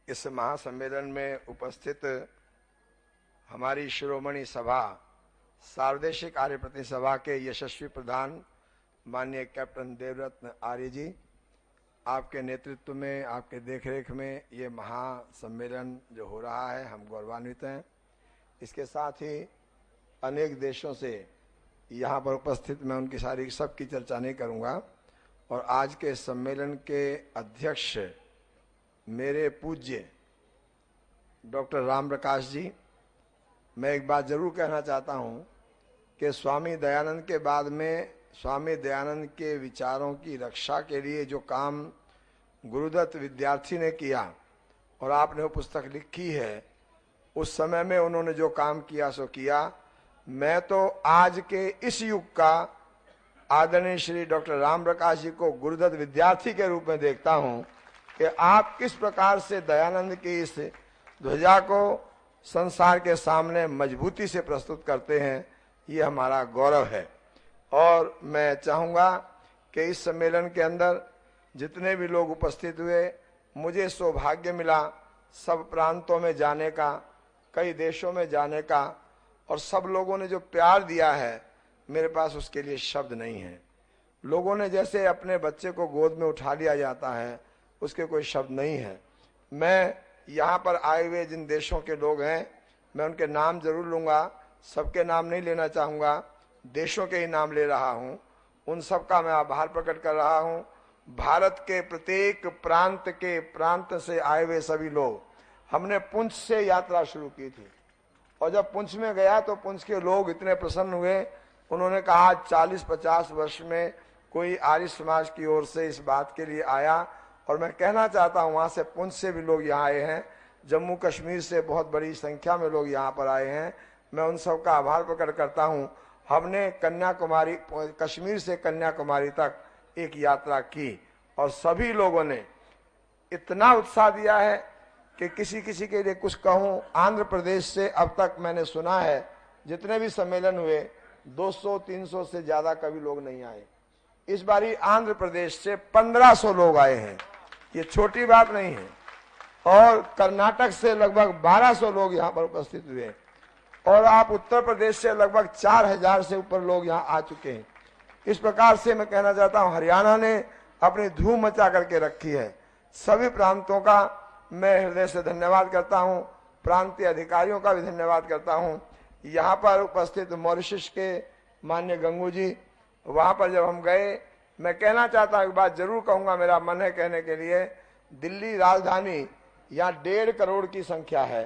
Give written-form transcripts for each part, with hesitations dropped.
इस महासम्मेलन में उपस्थित हमारी शिरोमणि सभा सार्वदेशिक आर्य प्रतिनिधि सभा के यशस्वी प्रधान माननीय कैप्टन देवरत्न आर्य जी, आपके नेतृत्व में, आपके देखरेख में ये महासम्मेलन जो हो रहा है, हम गौरवान्वित हैं। इसके साथ ही अनेक देशों से यहाँ पर उपस्थित, मैं उनकी सारी सबकी चर्चा नहीं करूँगा। और आज के सम्मेलन के अध्यक्ष मेरे पूज्य डॉक्टर राम प्रकाश जी, मैं एक बात जरूर कहना चाहता हूँ कि स्वामी दयानंद के बाद में स्वामी दयानंद के विचारों की रक्षा के लिए जो काम गुरुदत्त विद्यार्थी ने किया और आपने वो पुस्तक लिखी है, उस समय में उन्होंने जो काम किया सो किया। मैं तो आज के इस युग का आदरणीय श्री डॉक्टर राम प्रकाश जी को गुरुदत्त विद्यार्थी के रूप में देखता हूं कि आप किस प्रकार से दयानंद की इस ध्वजा को संसार के सामने मजबूती से प्रस्तुत करते हैं, ये हमारा गौरव है। और मैं चाहूँगा कि इस सम्मेलन के अंदर जितने भी लोग उपस्थित हुए, मुझे सौभाग्य मिला सब प्रांतों में जाने का, कई देशों में जाने का, और सब लोगों ने जो प्यार दिया है, मेरे पास उसके लिए शब्द नहीं है। लोगों ने जैसे अपने बच्चे को गोद में उठा लिया जाता है, उसके कोई शब्द नहीं है। मैं यहाँ पर आए हुए जिन देशों के लोग हैं, मैं उनके नाम जरूर लूँगा, सबके नाम नहीं लेना चाहूँगा, देशों के ही नाम ले रहा हूँ। उन सब का मैं आभार प्रकट कर रहा हूँ। भारत के प्रत्येक प्रांत से आए हुए सभी लोग, हमने पुंछ से यात्रा शुरू की थी और जब पुंछ में गया तो पुंछ के लोग इतने प्रसन्न हुए, उन्होंने कहा 40-50 वर्ष में कोई आर्य समाज की ओर से इस बात के लिए आया। और मैं कहना चाहता हूँ, वहाँ से पुंछ से भी लोग यहाँ आए हैं, जम्मू कश्मीर से बहुत बड़ी संख्या में लोग यहाँ पर आए हैं। मैं उन सब का आभार प्रकट करता हूँ। हमने कन्याकुमारी, कश्मीर से कन्याकुमारी तक एक यात्रा की और सभी लोगों ने इतना उत्साह दिया है कि किसी के लिए कुछ कहूँ। आंध्र प्रदेश से अब तक मैंने सुना है जितने भी सम्मेलन हुए 200-300 से ज्यादा कभी लोग नहीं आए। इस बारी आंध्र प्रदेश से 1500 लोग आए हैं, ये छोटी बात नहीं है। और कर्नाटक से लगभग 1200 लोग यहाँ पर उपस्थित हुए और आप उत्तर प्रदेश से लगभग 4000 से ऊपर लोग यहाँ आ चुके हैं। इस प्रकार से मैं कहना चाहता हूँ, हरियाणा ने अपनी धूम मचा करके रखी है। सभी प्रांतों का मैं हृदय से धन्यवाद करता हूँ, प्रांतीय अधिकारियों का भी धन्यवाद करता हूँ। यहाँ पर उपस्थित मॉरिशस के माननीय गंगू जी, वहाँ पर जब हम गए, मैं कहना चाहता हूँ, एक बात जरूर कहूँगा, मेरा मन है कहने के लिए। दिल्ली राजधानी, यहाँ 1.5 करोड़ की संख्या है।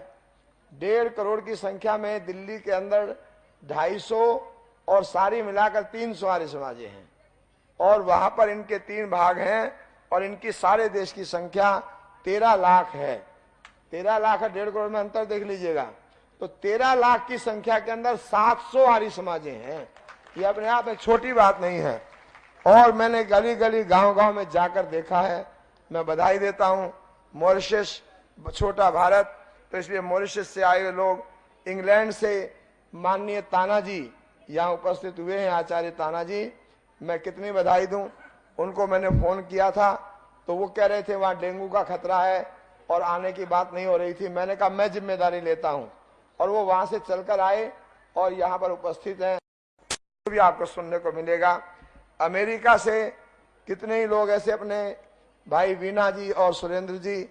1.5 करोड़ की संख्या में दिल्ली के अंदर 250 और सारी मिलाकर 300 आर्य समाजे हैं और वहाँ पर इनके 3 भाग हैं और इनकी सारे देश की संख्या 13 लाख है। 13 लाख और 1.5 करोड़ में अंतर देख लीजिएगा। तो 13 लाख की संख्या के अंदर 700 आर्य समाजे हैं। ये अपने आप में छोटी बात नहीं है। और मैंने गली गली गांव-गांव में जाकर देखा है। मैं बधाई देता हूँ। मॉरिशस छोटा भारत, तो इसलिए मॉरिशस से आए हुए लोग, इंग्लैंड से माननीय ताना जी यहाँ उपस्थित हुए हैं, आचार्य ताना जी, मैं कितनी बधाई दूं। उनको मैंने फोन किया था तो वो कह रहे थे वहाँ डेंगू का खतरा है और आने की बात नहीं हो रही थी। मैंने कहा मैं जिम्मेदारी लेता हूँ, और वो वहां से चलकर आए और यहाँ पर उपस्थित हैं। तो भी आपको सुनने को मिलेगा। अमेरिका से कितने ही लोग ऐसे, अपने भाई वीना जी और सुरेंद्र जी,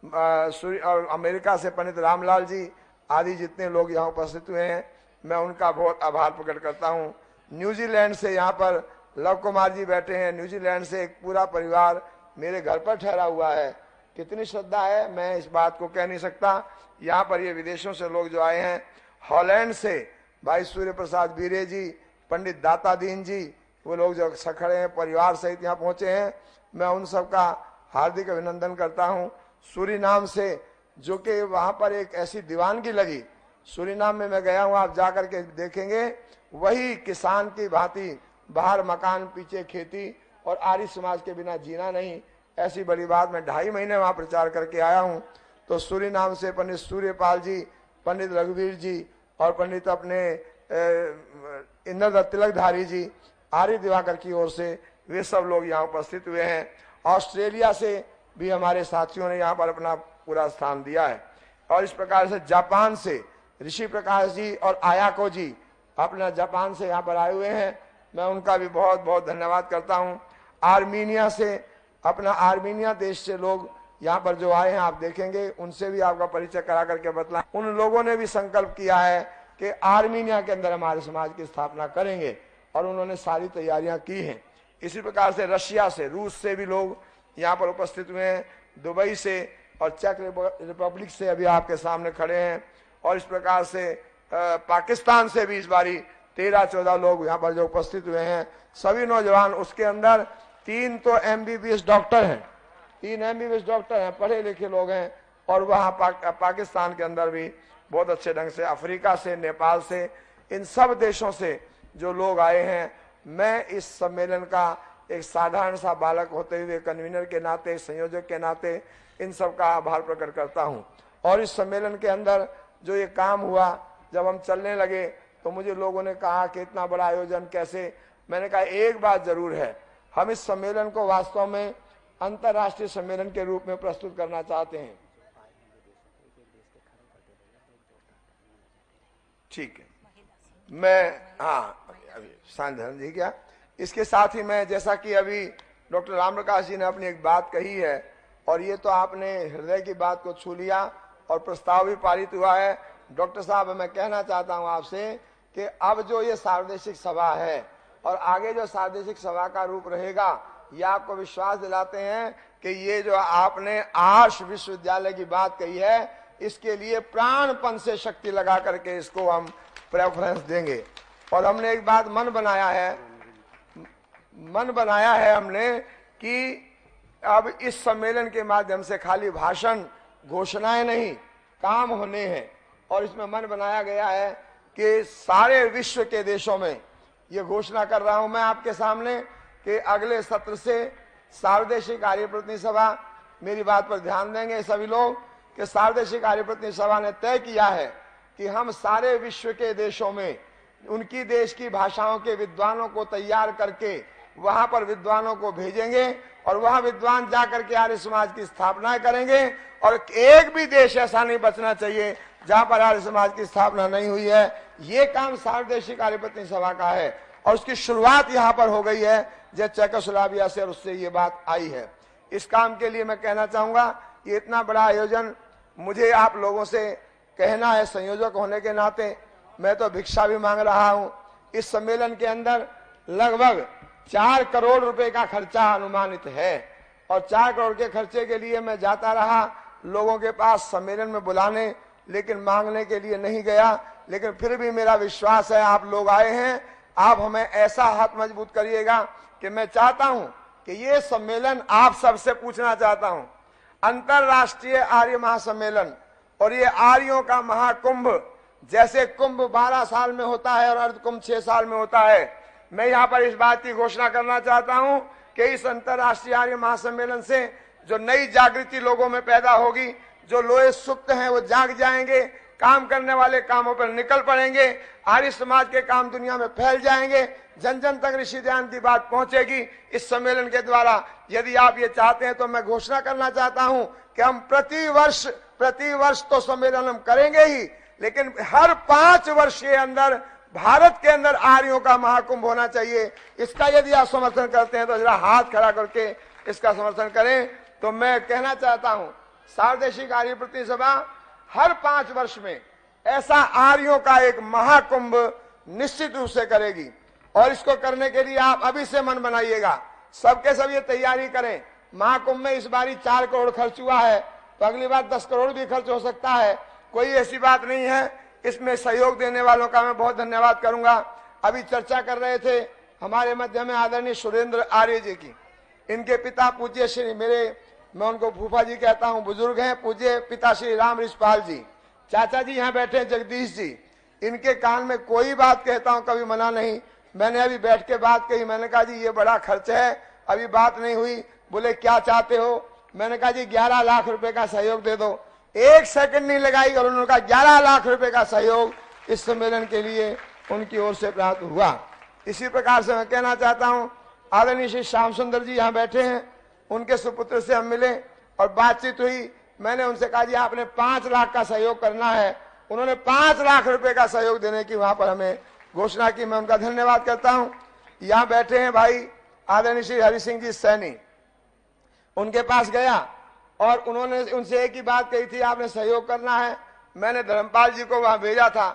और अमेरिका से पंडित रामलाल जी आदि जितने लोग यहाँ उपस्थित हुए हैं, मैं उनका बहुत आभार प्रकट करता हूँ। न्यूजीलैंड से यहाँ पर लव कुमार जी बैठे हैं। न्यूजीलैंड से एक पूरा परिवार मेरे घर पर ठहरा हुआ है। कितनी श्रद्धा है, मैं इस बात को कह नहीं सकता। यहाँ पर ये विदेशों से लोग जो आए हैं, हॉलैंड से भाई सूर्य प्रसाद बीरे जी, पंडित दाता दीन जी, वो लोग जो खड़े हैं परिवार सहित यहाँ पहुंचे हैं, मैं उन सब का हार्दिक अभिनंदन करता हूँ। सूरीनाम से, जो कि वहाँ पर एक ऐसी दीवानगी लगी, सूरीनाम में मैं गया हूँ, आप जाकर के देखेंगे, वही किसान की भांति, बाहर मकान पीछे खेती, और आर्य समाज के बिना जीना नहीं, ऐसी बड़ी बात। मैं 2.5 महीने वहाँ प्रचार करके आया हूँ। तो सूरीनाम से पंडित सूर्यपाल जी, पंडित रघुवीर जी और पंडित अपने इंद्रदत्त तिलकधारी जी, आर्य दिवाकर की ओर से, वे सब लोग यहाँ उपस्थित हुए हैं। ऑस्ट्रेलिया से भी हमारे साथियों ने यहाँ पर अपना पूरा स्थान दिया है। और इस प्रकार से जापान से ऋषि प्रकाश जी और आयाको जी अपना जापान से यहाँ पर आए हुए हैं, मैं उनका भी बहुत बहुत धन्यवाद करता हूँ। आर्मीनिया से, अपना आर्मीनिया देश से लोग यहाँ पर जो आए हैं, आप देखेंगे, उनसे भी आपका परिचय करा करके बतला। उन लोगों ने भी संकल्प किया है कि आर्मीनिया के अंदर हमारे समाज की स्थापना करेंगे और उन्होंने सारी तैयारियां की हैं। इसी प्रकार से रशिया से, रूस से भी लोग यहाँ पर उपस्थित हुए हैं, दुबई से और चेक रिपब्लिक से अभी आपके सामने खड़े हैं। और इस प्रकार से पाकिस्तान से भी इस बारी 13-14 लोग यहाँ पर जो उपस्थित हुए हैं, सभी नौजवान। उसके अंदर 3 तो MBBS डॉक्टर हैं, 3 MBBS डॉक्टर हैं, पढ़े लिखे लोग हैं। और वहाँ पाकिस्तान के अंदर भी बहुत अच्छे ढंग से, अफ्रीका से, नेपाल से, इन सब देशों से जो लोग आए हैं। मैं इस सम्मेलन का एक साधारण सा बालक होते हुए, कन्वीनर के नाते, संयोजक के नाते इन सब का आभार प्रकट करता हूँ। और इस सम्मेलन के अंदर जो ये काम हुआ, जब हम चलने लगे तो मुझे लोगों ने कहा कि इतना बड़ा आयोजन कैसे। मैंने कहा एक बात जरूर है, हम इस सम्मेलन को वास्तव में अंतर्राष्ट्रीय सम्मेलन के रूप में प्रस्तुत करना चाहते हैं। ठीक है, मैं अभी सांधन जी क्या, इसके साथ ही मैं, जैसा कि अभी डॉक्टर राम प्रकाश जी ने अपनी एक बात कही है, और ये तो आपने हृदय की बात को छू लिया और प्रस्ताव भी पारित हुआ है। डॉक्टर साहब, मैं कहना चाहता हूं आपसे कि अब जो ये सार्वदेशिक सभा है और आगे जो सार्वदेशिक सभा का रूप रहेगा, ये आपको विश्वास दिलाते हैं कि ये जो आपने आर्ष विश्वविद्यालय की बात कही है, इसके लिए प्राणपन से शक्ति लगा करके इसको हम प्रेफरेंस देंगे। और हमने एक बात मन बनाया है हमने कि अब इस सम्मेलन के माध्यम से खाली भाषण, घोषणाएं नहीं, काम होने हैं। और इसमें मन बनाया गया है कि सारे विश्व के देशों में, ये घोषणा कर रहा हूं मैं आपके सामने कि अगले सत्र से सार्वदेशिक आर्य प्रतिनिधि सभा, मेरी बात पर ध्यान देंगे सभी लोग, कि सार्वदेशिक आर्य प्रतिनिधि सभा ने तय किया है कि हम सारे विश्व के देशों में उनकी देश की भाषाओं के विद्वानों को तैयार करके वहां पर विद्वानों को भेजेंगे और वहां विद्वान जाकर के आर्य समाज की स्थापना करेंगे। और एक भी देश ऐसा नहीं बचना चाहिए जहां पर आर्य समाज की स्थापना नहीं हुई है। ये काम सार्वदेशिक आर्य प्रतिनिधि सभा का है और उसकी शुरुआत यहाँ पर हो गई है, जब चेकोस्लोवाकिया से, और उससे ये बात आई है। इस काम के लिए मैं कहना चाहूंगा, ये इतना बड़ा आयोजन मुझे आप लोगों से कहना है, संयोजक होने के नाते मैं तो भिक्षा भी मांग रहा हूं। इस सम्मेलन के अंदर लगभग 4 करोड़ रुपए का खर्चा अनुमानित है और 4 करोड़ के खर्चे के लिए मैं जाता रहा लोगों के पास सम्मेलन में बुलाने, लेकिन मांगने के लिए नहीं गया। लेकिन फिर भी मेरा विश्वास है, आप लोग आए हैं, आप हमें ऐसा हाथ मजबूत करिएगा कि मैं चाहता हूं कि ये सम्मेलन, आप सबसे पूछना चाहता हूं, अंतरराष्ट्रीय आर्य महासम्मेलन और ये आर्यों का महाकुंभ, जैसे कुंभ 12 साल में होता है और अर्धकुंभ 6 साल में होता है, मैं यहाँ पर इस बात की घोषणा करना चाहता हूँ कि इस अंतरराष्ट्रीय आर्य महासम्मेलन से जो नई जागृति लोगों में पैदा होगी, जो लोहे सुप्त हैं वो जाग जाएंगे, काम करने वाले कामों पर निकल पड़ेंगे, आर्य समाज के काम दुनिया में फैल जाएंगे, जन जन तक ऋषि ध्यान की बात पहुंचेगी इस सम्मेलन के द्वारा। यदि आप ये चाहते हैं तो मैं घोषणा करना चाहता हूं कि हम प्रति वर्ष तो सम्मेलन हम करेंगे ही, लेकिन हर 5 वर्ष के अंदर भारत के अंदर आर्यों का महाकुंभ होना चाहिए। इसका यदि आप समर्थन करते हैं तो जरा हाथ खड़ा करके इसका समर्थन करें। तो मैं कहना चाहता हूं, सार्वदेशिक आर्य प्रतिनिधि सभा हर 5 वर्ष में ऐसा आर्यों का एक महाकुंभ निश्चित रूप से करेगी। और इसको करने के लिए आप अभी से मन बनाइएगा, सबके सब ये तैयारी करें। महाकुंभ में इस बारी 4 करोड़ खर्च हुआ है, तो अगली बार 10 करोड़ भी खर्च हो सकता है, कोई ऐसी बात नहीं है। इसमें सहयोग देने वालों का मैं बहुत धन्यवाद करूंगा। अभी चर्चा कर रहे थे हमारे मध्य में आदरणीय सुरेंद्र आर्य जी की, इनके पिता पूज्य श्री, मैं उनको फूफा जी कहता हूं, बुजुर्ग हैं, पूज्य पिता श्री राम रिछपाल जी, चाचा जी यहाँ बैठे जगदीश जी, इनके कान में कोई बात कहता हूं कभी मना नहीं। मैंने अभी बैठ के बात कही, मैंने कहा जी ये बड़ा खर्च है, अभी बात नहीं हुई। बोले क्या चाहते हो? मैंने कहा जी 11 लाख रुपए का सहयोग दे दो। 1 सेकंड नहीं लगाई और उन्होंने कहा 11 लाख रुपए का सहयोग इस सम्मेलन के लिए उनकी ओर से प्राप्त हुआ। इसी प्रकार से मैं कहना चाहता हूं, आदरणीय श्री श्याम सुंदर जी यहाँ बैठे हैं, उनके सुपुत्र से हम मिले और बातचीत हुई। मैंने उनसे कहा जी आपने 5 लाख का सहयोग करना है। उन्होंने 5 लाख रुपए का सहयोग देने की वहां पर हमें घोषणा की। मैं उनका धन्यवाद करता हूं। यहाँ बैठे हैं भाई आदरणीय श्री हरि सिंह जी सैनी, उनके पास गया और उन्होंने उनसे एक ही बात कही थी, आपने सहयोग करना है। मैंने धर्मपाल जी को वहां भेजा था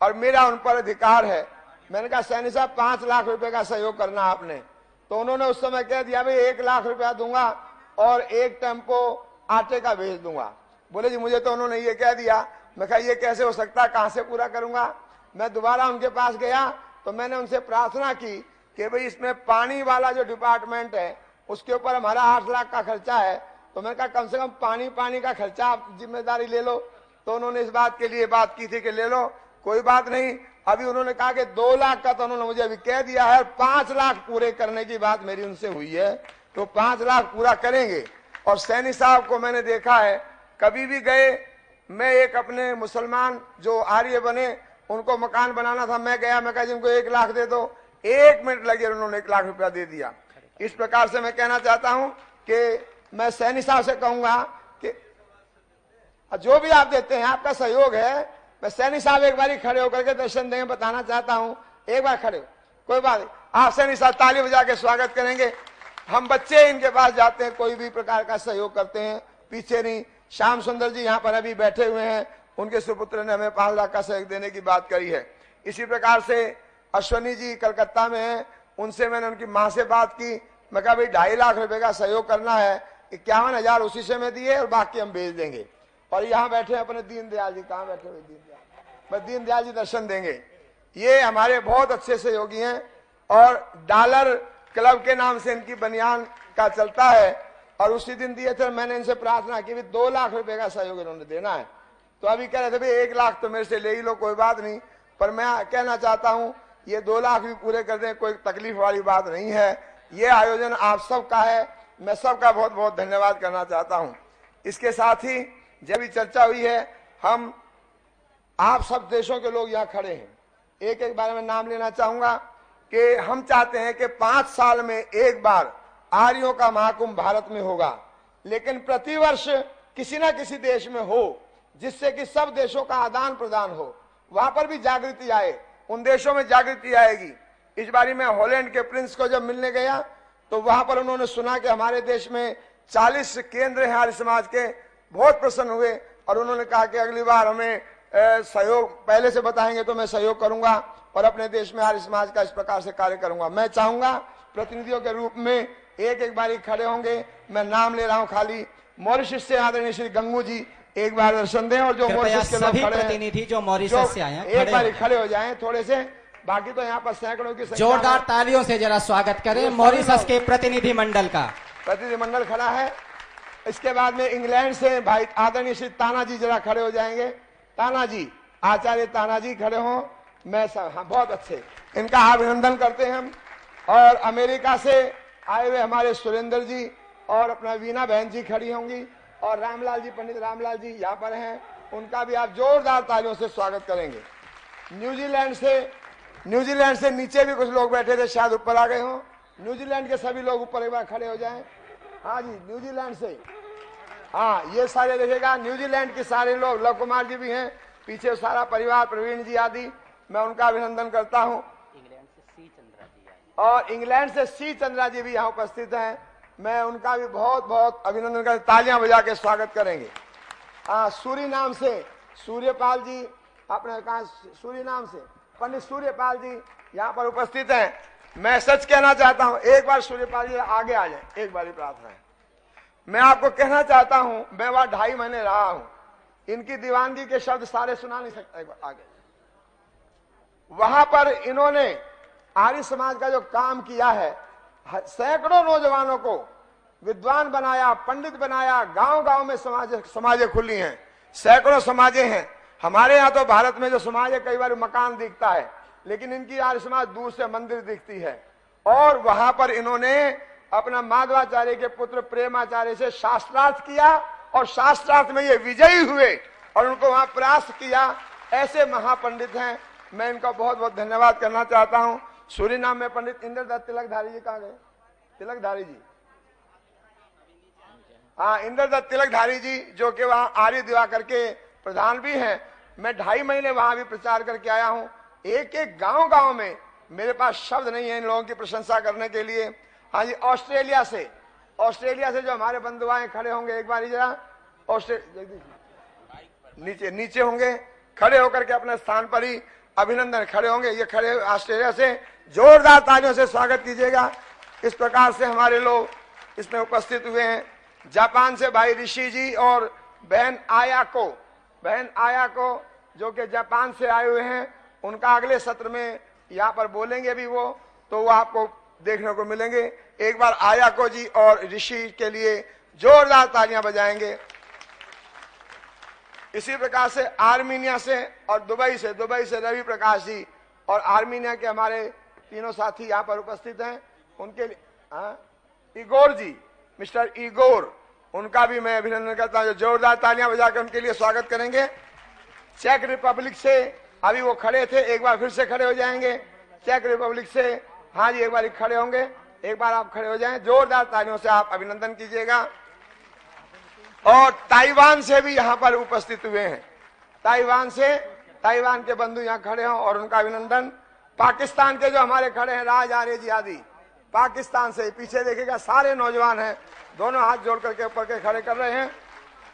और मेरा उन पर अधिकार है। मैंने कहा सैनी साहब 5 लाख रुपए का सहयोग करना आपने, तो उन्होंने उस समय कह दिया भाई 1 लाख रुपया दूंगा और 1 टेम्पो आटे का भेज दूंगा। बोले जी मुझे तो उन्होंने ये कह दिया। मैं कहा ये कैसे हो सकता है, कहां से पूरा करूंगा। मैं दोबारा उनके पास गया तो मैंने उनसे प्रार्थना की कि भाई इसमें पानी वाला जो डिपार्टमेंट है उसके ऊपर हमारा 8 लाख का खर्चा है, तो मैंने कहा कम से कम पानी का खर्चा आप जिम्मेदारी ले लो। तो उन्होंने इस बात के लिए बात की थी कि ले लो, कोई बात नहीं। अभी उन्होंने कहा कि 2 लाख का तो उन्होंने मुझे अभी कह दिया है, 5 लाख पूरे करने की बात मेरी उनसे हुई है, तो 5 लाख पूरा करेंगे। और सैनी साहब को मैंने देखा है, कभी भी गए, मैं एक अपने मुसलमान जो आर्य बने उनको मकान बनाना था, मैं गया, मैं कहा जिनको 1 लाख दे दो, 1 मिनट लगे उन्होंने 1 लाख रुपया दे दिया। इस प्रकार से मैं कहना चाहता हूं कि मैं सैनी साहब से कहूंगा कि जो भी आप देते हैं आपका सहयोग है। मैं सैनी साहब एक बार खड़े होकर के दर्शन देंगे, बताना चाहता हूं, एक बार खड़े हो, कोई बात नहीं, आप सैनी साहब ताली बजा के स्वागत करेंगे। हम बच्चे इनके पास जाते हैं, कोई भी प्रकार का सहयोग करते हैं, पीछे नहीं। श्याम सुंदर जी यहाँ पर अभी बैठे हुए हैं, उनके सुपुत्र ने हमें 5 लाख का सहयोग देने की बात करी है। इसी प्रकार से अश्वनी जी कलकत्ता में हैं, उनसे मैंने उनकी माँ से बात की। मैं कहा भाई 2.5 लाख रुपए का सहयोग करना है, 51,000 उसी से मैं दिए और बाकी हम भेज देंगे। और यहाँ बैठे अपने दीनदयाल जी, कहाँ बैठे हुए दीनदयाल, मैं दीनदयाल जी दर्शन देंगे। ये हमारे बहुत अच्छे सहयोगी हैं और डॉलर क्लब के नाम से इनकी बनियान का चलता है और उसी दिन दिए थे। मैंने इनसे प्रार्थना की 2 लाख रुपए का सहयोग इन्होंने देना है, तो अभी कह रहे थे भाई 1 लाख तो मेरे से ले ही लो, कोई बात नहीं, पर मैं कहना चाहता हूं ये 2 लाख भी पूरे कर दें, कोई तकलीफ वाली बात नहीं है। ये आयोजन आप सबका है, मैं सबका बहुत बहुत धन्यवाद करना चाहता हूं। इसके साथ ही जब भी चर्चा हुई है, हम आप सब देशों के लोग यहाँ खड़े हैं, एक एक बारे में नाम लेना चाहूंगा कि हम चाहते हैं कि 5 साल में एक बार आर्यों का महाकुंभ भारत में होगा, लेकिन प्रतिवर्ष किसी ना किसी देश में हो, जिससे कि सब देशों का आदान प्रदान हो, वहां पर भी जागृति आए, उन देशों में जागृति आएगी। इस बारी मैं हॉलैंड के प्रिंस को जब मिलने गया तो वहां पर उन्होंने सुना कि हमारे देश में 40 केंद्र हैं आर्य समाज के, बहुत प्रसन्न हुए और उन्होंने कहा कि अगली बार हमें सहयोग पहले से बताएंगे तो मैं सहयोग करूंगा और अपने देश में आर्य समाज का इस प्रकार से कार्य करूंगा। मैं चाहूंगा प्रतिनिधियों के रूप में एक एक बारी खड़े होंगे, मैं नाम ले रहा हूं खाली। मॉरिशस से आदरणीय श्री गंगू जी एक बार दर्शन दें और जो मॉरिशस के लोग खड़े हैं, जो मॉरिशस से आए हैं, एक बार खड़े हो जाएं थोड़े से, बाकी तो यहाँ पर सैकड़ों की संख्या। जोरदार तालियों से जरा स्वागत करें मॉरिशस के प्रतिनिधि मंडल का। प्रतिनिधि मंडल खड़ा है। इसके बाद में इंग्लैंड से भाई आदरणीय श्री ताना जी जरा खड़े हो जाएंगे। ताना जी, आचार्य ताना जी खड़े हो, मैं सब, हाँ बहुत अच्छे, इनका अभिनंदन करते हैं हम। और अमेरिका से आए हुए हमारे सुरेंद्र जी और अपना वीना बहन जी खड़ी होंगी और रामलाल जी, पंडित रामलाल जी यहाँ पर हैं, उनका भी आप जोरदार तालियों से स्वागत करेंगे। न्यूजीलैंड से नीचे भी कुछ लोग बैठे थे, शायद ऊपर आ गए हों। न्यूजीलैंड के सभी लोग ऊपर एक बार खड़े हो जाएं। हाँ जी, न्यूजीलैंड से, हाँ ये सारे देखेगा, न्यूजीलैंड के सारे लोग, लव कुमार जी भी हैं, पीछे सारा परिवार, प्रवीण जी आदि, मैं उनका अभिनंदन करता हूँ। और इंग्लैंड से सी चंद्रा जी भी यहाँ उपस्थित हैं, मैं उनका भी बहुत बहुत अभिनंदन कर, तालियां बजा के स्वागत करेंगे। सूरीनाम से सूर्यपाल जी, आपने कहा सूरीनाम से पंडित सूर्यपाल जी यहाँ पर उपस्थित हैं। मैं सच कहना चाहता हूँ, एक बार सूर्यपाल जी आगे आ जाए, एक बार प्रार्थना है। मैं आपको कहना चाहता हूँ, मैं वहां 2.5 महीने रहा हूँ, इनकी दीवानगी के शब्द सारे सुना नहीं सकता। एक बार आगे, वहां पर इन्होंने आर्य समाज का जो काम किया है, सैकड़ों नौजवानों को विद्वान बनाया, पंडित बनाया, गांव गांव में समाजें खुली हैं, सैकड़ों समाजें हैं। हमारे यहाँ तो भारत में जो समाज है, कई बार मकान दिखता है, लेकिन इनकी आर्य समाज दूर से मंदिर दिखती है। और वहां पर इन्होंने अपना माधवाचार्य के पुत्र प्रेमाचार्य से शास्त्रार्थ किया और शास्त्रार्थ में ये विजयी हुए और उनको वहां परास्त किया। ऐसे महापंडित हैं, मैं इनका बहुत बहुत धन्यवाद करना चाहता हूं। सूरीनाम में पंडित इंद्रदत्त तिलकधारी जी कहाँ गए? तिलकधारी जी, हाँ, इंद्रदत्त तिलकधारी जी जो कि वहाँ आर्य दिवाकर के प्रधान भी हैं। मैं 2.5 महीने वहां भी प्रचार करके आया हूँ। एक एक गांव में मेरे पास शब्द नहीं है इन लोगों की प्रशंसा करने के लिए। हाँ जी, ऑस्ट्रेलिया से जो हमारे बंधु आए खड़े होंगे एक बार जरा। नीचे होंगे, खड़े होकर के अपने स्थान पर ही अभिनंदन खड़े होंगे। ये खड़े ऑस्ट्रेलिया से, जोरदार तालियों से स्वागत कीजिएगा। इस प्रकार से हमारे लोग इसमें उपस्थित हुए हैं। जापान से भाई ऋषि जी और बहन आया को जो कि जापान से आए हुए हैं, उनका अगले सत्र में यहाँ पर बोलेंगे भी वो, तो वो आपको देखने को मिलेंगे। एक बार आया को जी और ऋषि के लिए जोरदार तालियां बजाएंगे। इसी प्रकार से आर्मीनिया से और दुबई से रवि प्रकाश जी और आर्मीनिया के हमारे तीनों साथी यहाँ पर उपस्थित हैं। उनके लिए इगोर जी, मिस्टर इगोर, उनका भी मैं अभिनंदन करता हूँ। जोरदार तालियां बजाकर उनके लिए स्वागत करेंगे। चेक रिपब्लिक से अभी वो खड़े थे, एक बार फिर से खड़े हो जाएंगे। चेक रिपब्लिक से, हाँ जी, एक बार खड़े होंगे। एक बार आप खड़े हो जाएं, जोरदार तालियों से आप अभिनंदन कीजिएगा। और ताइवान से भी यहाँ पर उपस्थित हुए हैं। ताइवान के बंधु यहाँ खड़े हों और उनका अभिनंदन। पाकिस्तान के जो हमारे खड़े हैं राज आर्य जी आदि, पाकिस्तान से, पीछे देखेगा सारे नौजवान हैं, दोनों हाथ जोड़ करके ऊपर के खड़े कर रहे हैं।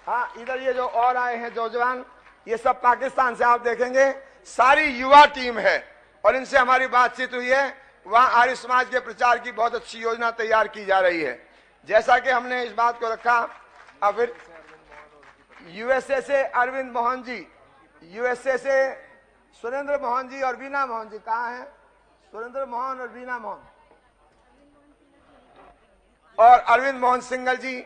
हाँ, इधर ये जो और आए हैं नौजवान, ये सब पाकिस्तान से आप देखेंगे, सारी युवा टीम है। और इनसे हमारी बातचीत हुई है, वहाँ आर्य समाज के प्रचार की बहुत अच्छी योजना तैयार की जा रही है। जैसा कि हमने इस बात को रखा। अब फिर यूएसए से अरविंद मोहन जी, यूएसए से सुरेंद्र मोहन जी और वीना मोहन जी, कहाँ हैं? सुरेंद्र मोहन और वीना मोहन और अरविंद मोहन सिंगल जी,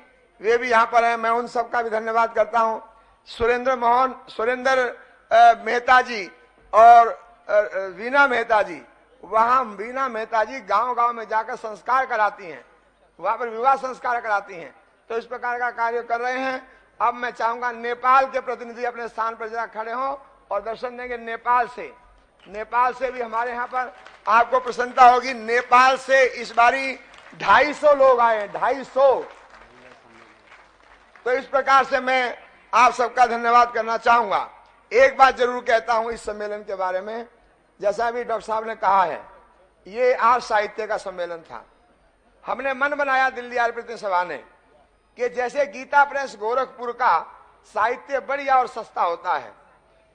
वे भी यहाँ पर हैं। मैं उन सबका भी धन्यवाद करता हूँ। सुरेंद्र मेहता जी और वीना मेहता जी, वहाँ वीना मेहता जी गांव में जाकर संस्कार कराती हैं, वहां पर विवाह संस्कार कराती हैं। तो इस प्रकार का कार्य कर रहे हैं। अब मैं चाहूंगा नेपाल के प्रतिनिधि अपने स्थान पर जरा खड़े हों और दर्शन देंगे। नेपाल से भी हमारे यहाँ पर आपको प्रसन्नता होगी। नेपाल से इस बारी 250 लोग आए, 250। तो इस प्रकार से मैं आप सबका धन्यवाद करना चाहूंगा। एक बात जरूर कहता हूं इस सम्मेलन के बारे में, जैसा भी डॉक्टर साहब ने कहा है, ये आर्य साहित्य का सम्मेलन था। हमने मन बनाया दिल्ली आर्य प्रतिनिधि सभा ने कि जैसे गीता प्रेस गोरखपुर का साहित्य बढ़िया और सस्ता होता है,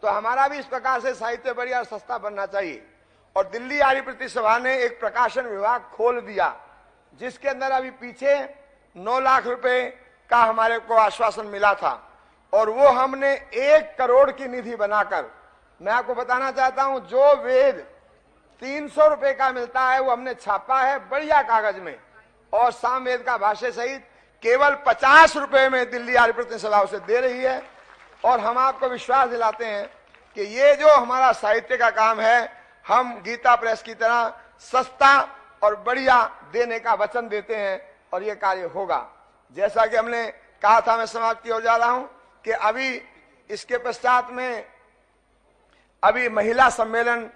तो हमारा भी इस प्रकार से साहित्य बढ़िया और सस्ता बनना चाहिए। और दिल्ली आर्य प्रतिनिधि सभा ने एक प्रकाशन विभाग खोल दिया, जिसके अंदर अभी पीछे 9 लाख रुपए का हमारे को आश्वासन मिला था, और वो हमने 1 करोड़ की निधि बनाकर, मैं आपको बताना चाहता हूं, जो वेद 300 रुपए का मिलता है वो हमने छापा है बढ़िया कागज में, और सामवेद का भाष्य सहित केवल 50 रुपए में दिल्ली आर्य प्रतिनिधि सभा उसे दे रही है। और हम आपको विश्वास दिलाते हैं कि ये जो हमारा साहित्य का काम है, हम गीता प्रेस की तरह सस्ता और बढ़िया देने का वचन देते हैं, और ये कार्य होगा। जैसा कि हमने कहा था, मैं समाप्त की ओर जा रहा हूं कि अभी इसके पश्चात में अभी महिला सम्मेलन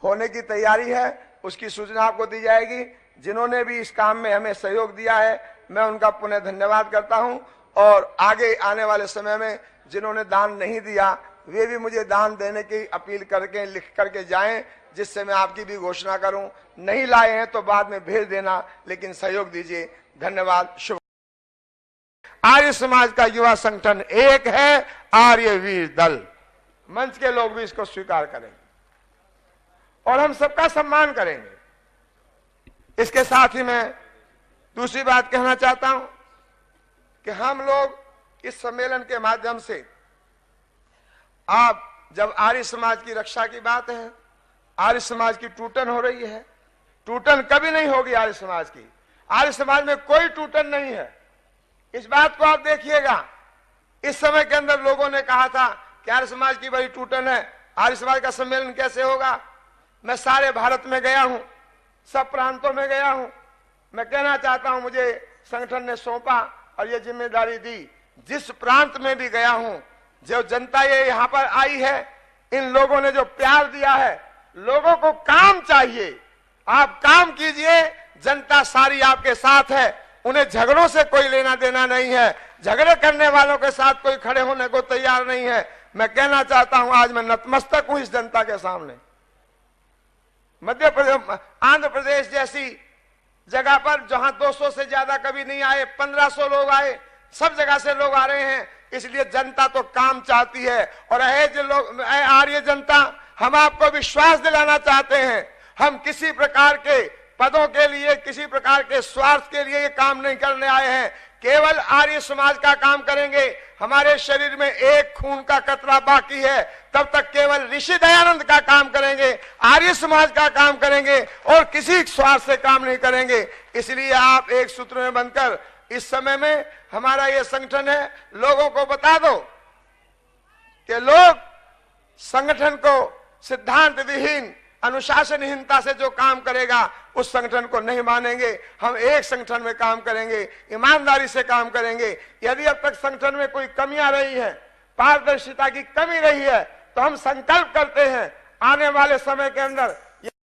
होने की तैयारी है, उसकी सूचना आपको दी जाएगी। जिन्होंने भी इस काम में हमें सहयोग दिया है, मैं उनका पुनः धन्यवाद करता हूं। और आगे आने वाले समय में जिन्होंने दान नहीं दिया, वे भी मुझे दान देने की अपील करके लिख करके जाएं, जिससे मैं आपकी भी घोषणा करूं। नहीं लाए हैं तो बाद में भेज देना, लेकिन सहयोग दीजिए। धन्यवाद। शुभ। आर्य समाज का युवा संगठन एक है, आर्य वीर दल। मंच के लोग भी इसको स्वीकार करेंगे और हम सबका सम्मान करेंगे। इसके साथ ही मैं दूसरी बात कहना चाहता हूं कि हम लोग इस सम्मेलन के माध्यम से, आप जब आर्य समाज की रक्षा की बात है, आर्य समाज की टूटन हो रही है, टूटन कभी नहीं होगी आर्य समाज की। आर्य समाज में कोई टूटन नहीं है, इस बात को आप देखिएगा। इस समय के अंदर लोगों ने कहा था कि आर्य समाज की बड़ी टूटन है, आर्य समाज का सम्मेलन कैसे होगा। मैं सारे भारत में गया हूं, सब प्रांतों में गया हूं। मैं कहना चाहता हूं, मुझे संगठन ने सौंपा और ये जिम्मेदारी दी। जिस प्रांत में भी गया हूं, जो जनता ये यहाँ पर आई है, इन लोगों ने जो प्यार दिया है, लोगों को काम चाहिए, आप काम कीजिए। जनता सारी आपके साथ है, उन्हें झगड़ों से कोई लेना देना नहीं है। झगड़े करने वालों के साथ कोई खड़े होने को तैयार नहीं है। मैं कहना चाहता हूं, आज मैं नतमस्तक हूं इस जनता के सामने। मध्य प्रदेश, आंध्र प्रदेश जैसी जगह पर जहां 200 से ज्यादा कभी नहीं आए, 1500 लोग आए, सब जगह से लोग आ रहे हैं। इसलिए जनता तो काम चाहती है। और जो लोग आर्य जनता, हम आपको विश्वास दिलाना चाहते हैं, हम किसी प्रकार के पदों के लिए, किसी प्रकार के स्वार्थ के लिए ये काम नहीं करने आए हैं। केवल आर्य समाज का काम करेंगे। हमारे शरीर में एक खून का कतरा बाकी है, तब तक केवल ऋषि दयानंद का काम करेंगे, आर्य समाज का काम करेंगे और किसी स्वार्थ से काम नहीं करेंगे। इसलिए आप एक सूत्र में बनकर, इस समय में हमारा ये संगठन है, लोगों को बता दो कि लोग संगठन को सिद्धांत विहीन, अनुशासनहीनता से जो काम करेगा उस संगठन को नहीं मानेंगे। हम एक संगठन में काम करेंगे, ईमानदारी से काम करेंगे। यदि अब तक संगठन में कोई कमियां रही है, पारदर्शिता की कमी रही है, तो हम संकल्प करते हैं आने वाले समय के अंदर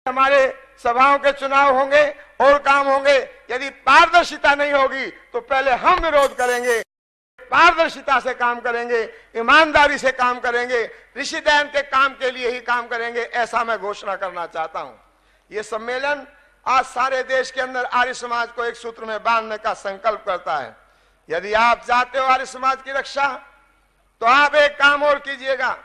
हमारे सभाओं के चुनाव होंगे और काम होंगे। यदि पारदर्शिता नहीं होगी तो पहले हम विरोध करेंगे, पारदर्शिता से काम करेंगे, ईमानदारी से काम करेंगे, ऋषि दयानंद के काम के लिए ही काम करेंगे। ऐसा मैं घोषणा करना चाहता हूं। यह सम्मेलन आज सारे देश के अंदर आर्य समाज को एक सूत्र में बांधने का संकल्प करता है। यदि आप चाहते हो आर्य समाज की रक्षा, तो आप एक काम और कीजिएगा।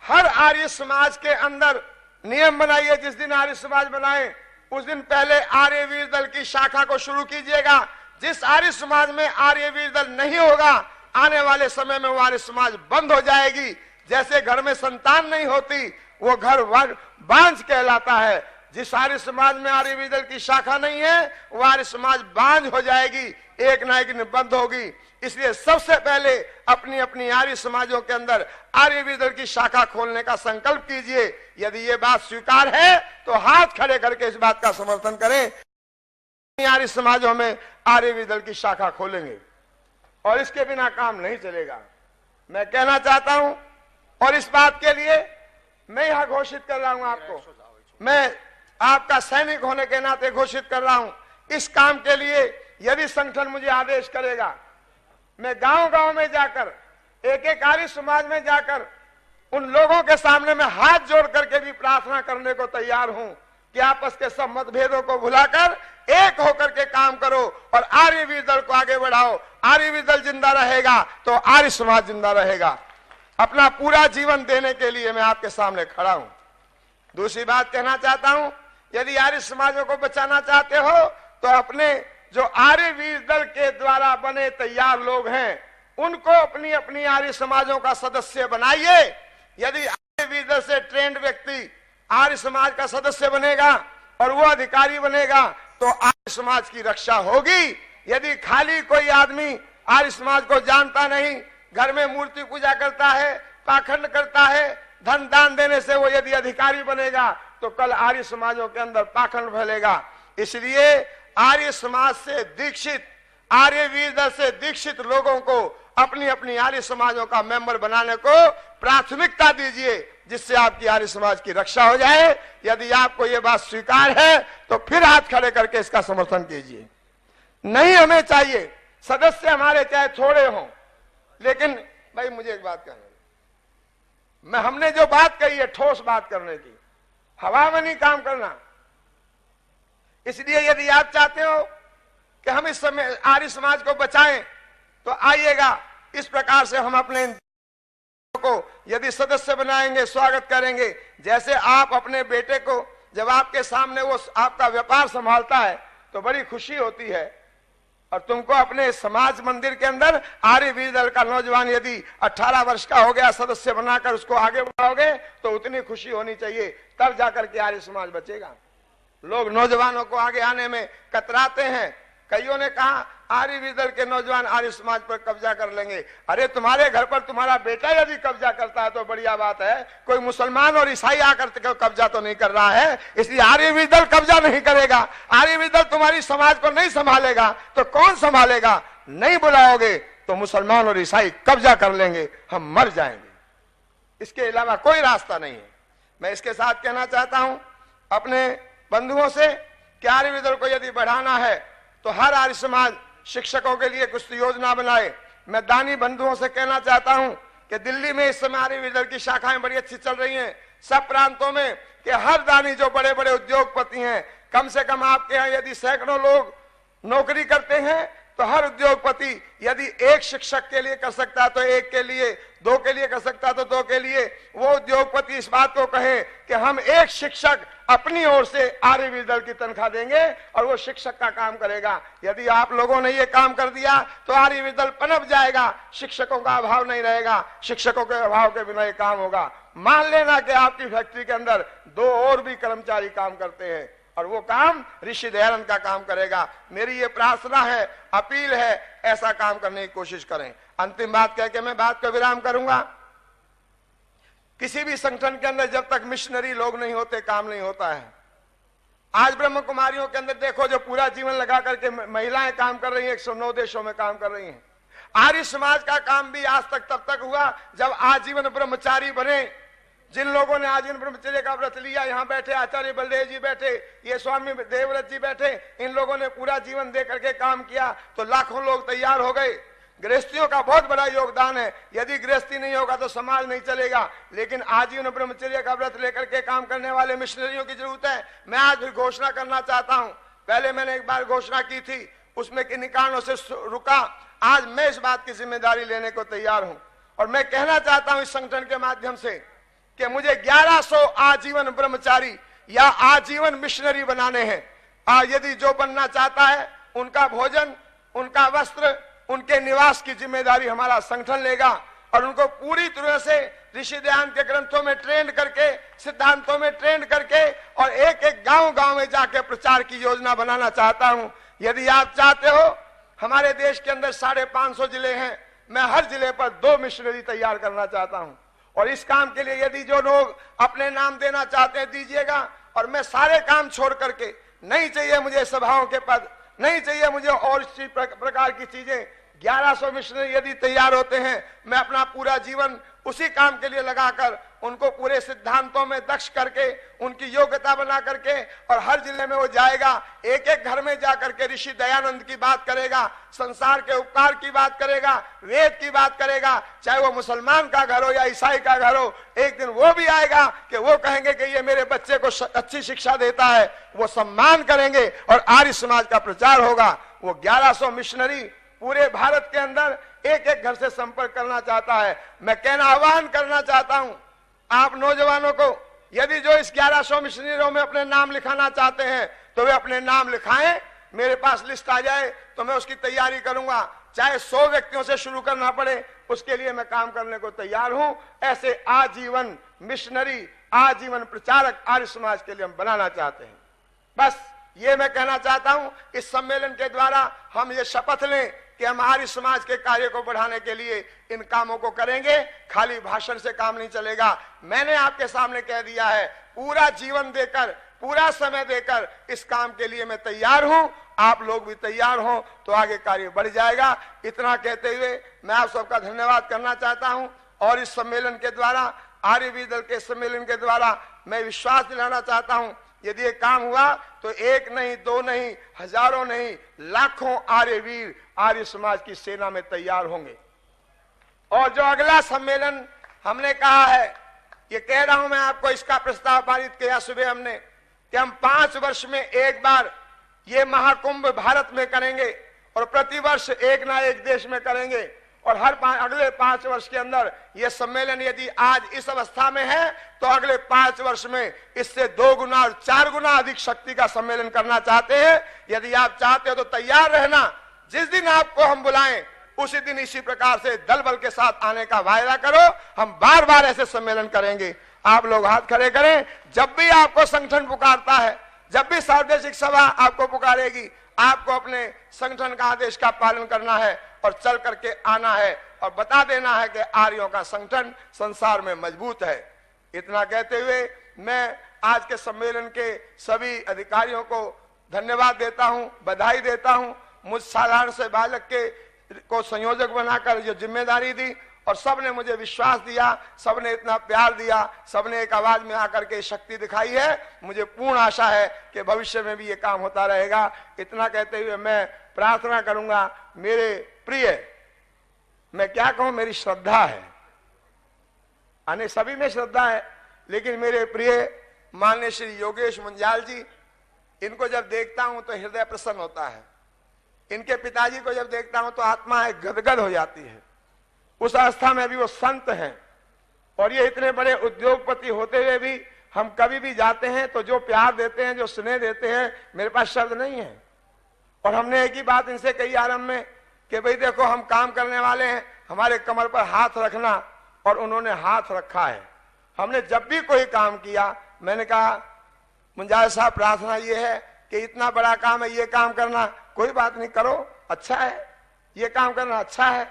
हर आर्य समाज के अंदर नियम बनाइए। जिस दिन आर्य समाज बनाए उस दिन पहले आर्य वीर दल की शाखा को शुरू कीजिएगा। जिस आर्य समाज में आर्य वीर दल नहीं होगा, आने वाले समय में वो आर्य समाज बंद हो जाएगी। जैसे घर में संतान नहीं होती, वो घर बांझ कहलाता है। जिस आर्य समाज में आर्य वीर दल की शाखा नहीं है, वो आर्य समाज बांझ हो जाएगी, एक ना एक दिन बंद होगी। इसलिए सबसे पहले अपनी अपनी आर्य समाजों के अंदर आर्य वीर दल की शाखा खोलने का संकल्प कीजिए। यदि ये बात स्वीकार है तो हाथ खड़े करके इस बात का समर्थन करें। आर्य समाजों में आर्य वीर दल की शाखा खोलेंगे और इसके बिना काम नहीं चलेगा। मैं कहना चाहता हूं, और इस बात के लिए मैं यहां घोषित कर रहा हूं, आपको मैं आपका सैनिक होने के नाते घोषित कर रहा हूं, इस काम के लिए यदि संगठन मुझे आदेश करेगा, मैं गांव-गांव में जाकर, एक एक आर्य समाज में जाकर उन लोगों के सामने मैं हाथ जोड़ करके भी प्रार्थना करने को तैयार हूं कि आपस के सब मतभेदों को भुलाकर एक होकर के काम करो और आर्य वीर दल को आगे बढ़ाओ। आर्य वीर दल जिंदा रहेगा तो आर्य समाज जिंदा रहेगा। अपना पूरा जीवन देने के लिए मैं आपके सामने खड़ा हूं। दूसरी बात कहना चाहता हूं, यदि आर्य समाजों को बचाना चाहते हो तो अपने जो आर्य वीर दल के द्वारा बने तैयार लोग हैं, उनको अपनी अपनी आर्य समाजों का सदस्य बनाइए। यदि आर्य वीर दल से ट्रेंड व्यक्ति आर्य समाज का सदस्य बनेगा और वो अधिकारी बनेगा तो आर्य समाज की रक्षा होगी। यदि खाली कोई आदमी आर्य समाज को जानता नहीं, घर में मूर्ति पूजा करता है, पाखंड करता है, धन दान देने से वो यदि अधिकारी बनेगा तो कल आर्य समाजों के अंदर पाखंड फैलेगा। इसलिए आर्य समाज से दीक्षित, आर्य वीर दल से दीक्षित लोगों को अपनी अपनी आर्य समाजों का मेंबर बनाने को प्राथमिकता दीजिए, जिससे आपकी आर्य समाज की रक्षा हो जाए। यदि आपको यह बात स्वीकार है तो फिर हाथ खड़े करके इसका समर्थन कीजिए। नहीं हमें चाहिए सदस्य हमारे चाहे थोड़े हों, लेकिन भाई मुझे एक बात कहना, मैं हमने जो बात कही है ठोस बात करने की, हवा में नहीं काम करना। इसलिए यदि आप चाहते हो कि हम इस समय आर्य समाज को बचाएं तो आइएगा, इस प्रकार से हम अपने को यदि सदस्य बनाएंगे, स्वागत करेंगे। जैसे आप अपने बेटे को जब आपके सामने वो आपका व्यापार संभालता है तो बड़ी खुशी होती है, और तुमको अपने समाज मंदिर के अंदर आर्य वीर दल का नौजवान यदि 18 वर्ष का हो गया, सदस्य बनाकर उसको आगे बढ़ाओगे तो उतनी खुशी होनी चाहिए, तब जाकर के आर्य समाज बचेगा। लोग नौजवानों को आगे आने में कतराते हैं। कईयों ने कहा आर्य वीर दल के नौजवान आर्य समाज पर कब्जा कर लेंगे। अरे तुम्हारे घर पर तुम्हारा बेटा यदि कब्जा करता है तो बढ़िया बात है, कोई मुसलमान और ईसाई आकर कब्जा तो नहीं कर रहा है। इसलिए आर्य वीर दल कब्जा नहीं करेगा। आर्य वीर दल तुम्हारी समाज को नहीं संभालेगा तो कौन संभालेगा? नहीं बुलाओगे तो मुसलमान और ईसाई कब्जा कर लेंगे, हम मर जाएंगे। इसके अलावा कोई रास्ता नहीं है। मैं इसके साथ कहना चाहता हूं अपने बंधुओं से कि आर्य वीर दल को यदि बढ़ाना है तो हर आर्य समाज शिक्षकों के लिए कुछ योजना बनाए। मैं दानी बंधुओं से कहना चाहता हूं कि दिल्ली में इस समय आर्य विद्यालय की शाखाएं बड़ी अच्छी चल रही हैं, सब प्रांतों में, कि हर दानी जो बड़े बड़े उद्योगपति हैं, कम से कम आपके यहाँ यदि सैकड़ों लोग नौकरी करते हैं तो हर उद्योगपति यदि एक शिक्षक के लिए कर सकता है तो एक के लिए, दो के लिए कर सकता है तो दो के लिए, वो उद्योगपति इस बात को कहे कि हम एक शिक्षक अपनी ओर से आर्य विद्यालय की तनख्वाह देंगे और वो शिक्षक का काम करेगा। यदि आप लोगों ने ये काम कर दिया तो आर्य विद्यालय पनप जाएगा, शिक्षकों का अभाव नहीं रहेगा, शिक्षकों के अभाव के बिना ये काम होगा। मान लेना कि आपकी फैक्ट्री के अंदर 2 और भी कर्मचारी काम करते हैं और वो काम ऋषि दयानंद का काम करेगा। मेरी ये प्रार्थना है, अपील है, ऐसा काम करने की कोशिश करें। अंतिम बात कह के मैं बात को विराम करूंगा। किसी भी संगठन के अंदर जब तक मिशनरी लोग नहीं होते काम नहीं होता है। आज ब्रह्म कुमारियों के अंदर देखो जो पूरा जीवन लगा करके महिलाएं काम कर रही हैं, 109 देशों में काम कर रही हैं। आर्य समाज का काम भी आज तक तब तक हुआ जब आजीवन ब्रह्मचारी बने। जिन लोगों ने आजीवन ब्रह्मचर्य का व्रत लिया, यहाँ बैठे आचार्य बलदेव जी बैठे, ये स्वामी देवव्रत जी बैठे, इन लोगों ने पूरा जीवन दे करके काम किया तो लाखों लोग तैयार हो गए। गृहस्थियों का बहुत बड़ा योगदान है, यदि गृहस्थी नहीं होगा तो समाज नहीं चलेगा। लेकिन आजीवन ब्रह्मचर्य का व्रत लेकर के काम करने वाले मिशनरियों की जरूरत है। मैं आज भी घोषणा करना चाहता हूं, पहले मैंने एक बार घोषणा की थी, उसमें किन्हीं कारणों से रुका। आज मैं इस बात की जिम्मेदारी लेने को तैयार हूं और मैं कहना चाहता हूं इस संगठन के माध्यम से कि मुझे 1100 आजीवन ब्रह्मचारी या आजीवन मिशनरी बनाने हैं। यदि जो बनना चाहता है उनका भोजन, उनका वस्त्र, उनके निवास की जिम्मेदारी हमारा संगठन लेगा और उनको पूरी तरह से ऋषि दयानंद के ग्रंथों में ट्रेंड करके, सिद्धांतों में ट्रेंड करके और एक एक गांव-गांव में जाके प्रचार की योजना बनाना चाहता हूं। यदि आप चाहते हो, हमारे देश के अंदर 550 जिले हैं, मैं हर जिले पर 2 मिशनरी तैयार करना चाहता हूं और इस काम के लिए यदि जो लोग अपने नाम देना चाहते हैं दीजिएगा। और मैं सारे काम छोड़ करके, नहीं चाहिए मुझे सभाओं के पद, नहीं चाहिए मुझे और इसी प्रकार की चीजें। 1100 मिशनरी यदि तैयार होते हैं, मैं अपना पूरा जीवन उसी काम के लिए लगाकर उनको पूरे सिद्धांतों में दक्ष करके, उनकी योग्यता बना करके और हर जिले में वो जाएगा, एक एक घर में जाकर के ऋषि दयानंद की बात करेगा, संसार के उपकार की बात करेगा, वेद की बात करेगा, चाहे वो मुसलमान का घर हो या ईसाई का घर हो। एक दिन वो भी आएगा कि वो कहेंगे कि ये मेरे बच्चे को अच्छी शिक्षा देता है, वो सम्मान करेंगे और आर्य समाज का प्रचार होगा। वो 1100 मिशनरी पूरे भारत के अंदर एक एक घर से संपर्क करना चाहता है। मैं कहना, आह्वान करना चाहता हूं आप नौजवानों को, यदि जो इस 1100 मिशनरियों में अपने नाम लिखाना चाहते हैं तो वे अपने नाम लिखाएं। मेरे पास लिस्ट आ जाए तो मैं उसकी तैयारी करूंगा, चाहे 100 व्यक्तियों से शुरू करना पड़े, उसके लिए मैं काम करने को तैयार हूं। ऐसे आजीवन मिशनरी, आजीवन प्रचारक आर्य समाज के लिए हम बनाना चाहते हैं। बस ये मैं कहना चाहता हूं, इस सम्मेलन के द्वारा हम ये शपथ लें कि हम आर्य समाज के कार्य को बढ़ाने के लिए इन कामों को करेंगे। खाली भाषण से काम नहीं चलेगा। मैंने आपके सामने कह दिया है, पूरा जीवन देकर, पूरा समय देकर इस काम के लिए मैं तैयार हूं। आप लोग भी तैयार हो तो आगे कार्य बढ़ जाएगा। इतना कहते हुए मैं आप सबका धन्यवाद करना चाहता हूं और इस सम्मेलन के द्वारा, आर्य विद्यालय के सम्मेलन के द्वारा मैं विश्वास दिलाना चाहता हूं, यदि ये काम हुआ तो 1 नहीं, 2 नहीं, हजारों नहीं, लाखों आर्य वीर आर्य समाज की सेना में तैयार होंगे। और जो अगला सम्मेलन हमने कहा है, ये कह रहा हूं मैं आपको, इसका प्रस्ताव पारित किया सुबह हमने कि हम 5 वर्ष में एक बार ये महाकुंभ भारत में करेंगे और प्रतिवर्ष एक ना एक देश में करेंगे और हर अगले 5 वर्ष के अंदर ये सम्मेलन यदि आज इस अवस्था में है तो अगले 5 वर्ष में इससे 2 गुना और 4 गुना अधिक शक्ति का सम्मेलन करना चाहते हैं। यदि आप चाहते हो तो तैयार रहना, जिस दिन आपको हम बुलाएं उसी दिन इसी प्रकार से दल बल के साथ आने का वायदा करो। हम बार बार ऐसे सम्मेलन करेंगे। आप लोग हाथ खड़े करें। जब भी आपको संगठन पुकारता है, जब भी सार्वदेशिक सभा आपको पुकारेगी, आपको अपने संगठन का आदेश का पालन करना है और चल करके आना है और बता देना है कि आर्यों का संगठन संसार में मजबूत है। इतना कहते हुए मैं आज के सम्मेलन के सभी अधिकारियों को धन्यवाद देता हूं, बधाई देता हूं। मुझ साधारण से बालक को संयोजक बनाकर जो जिम्मेदारी दी और सबने मुझे विश्वास दिया, सबने इतना प्यार दिया, सबने एक आवाज में आकर के शक्ति दिखाई है। मुझे पूर्ण आशा है कि भविष्य में भी ये काम होता रहेगा। इतना कहते हुए मैं प्रार्थना करूंगा। मेरे प्रिय, मैं क्या कहूं, मेरी श्रद्धा है, अने सभी में श्रद्धा है, लेकिन मेरे प्रिय माननीय श्री योगेश मुंजाल जी, इनको जब देखता हूं तो हृदय प्रसन्न होता है। इनके पिताजी को जब देखता हूं तो आत्मा है गदगद हो जाती है। उस अवस्था में भी वो संत हैं, और ये इतने बड़े उद्योगपति होते हुए भी हम कभी भी जाते हैं तो जो प्यार देते हैं, जो स्नेह देते हैं, मेरे पास शब्द नहीं है। और हमने एक ही बात इनसे कही आरंभ में कि भाई देखो, हम काम करने वाले हैं, हमारे कमर पर हाथ रखना, और उन्होंने हाथ रखा है। हमने जब भी कोई काम किया, मैंने कहा मुंजाल साहब, प्रार्थना ये है कि इतना बड़ा काम है, ये काम करना, कोई बात नहीं, करो, अच्छा है, ये काम करना अच्छा है।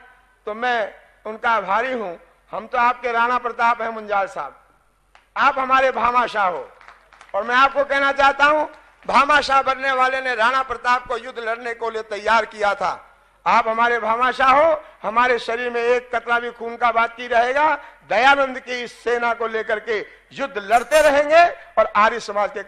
तो मैं उनका आभारी हूं। हम तो आपके राणा प्रताप हैं मुंजाल साहब, आप हमारे भामाशाह हो। और मैं आपको कहना चाहता हूं, भामाशाह बनने वाले ने राणा प्रताप को युद्ध लड़ने को लिए तैयार किया था। आप हमारे भामाशाह हो, हमारे शरीर में एक कतरा भी खून का बाकी रहेगा। दयानंद की इस सेना को लेकर के युद्ध लड़ते रहेंगे और आर्य समाज के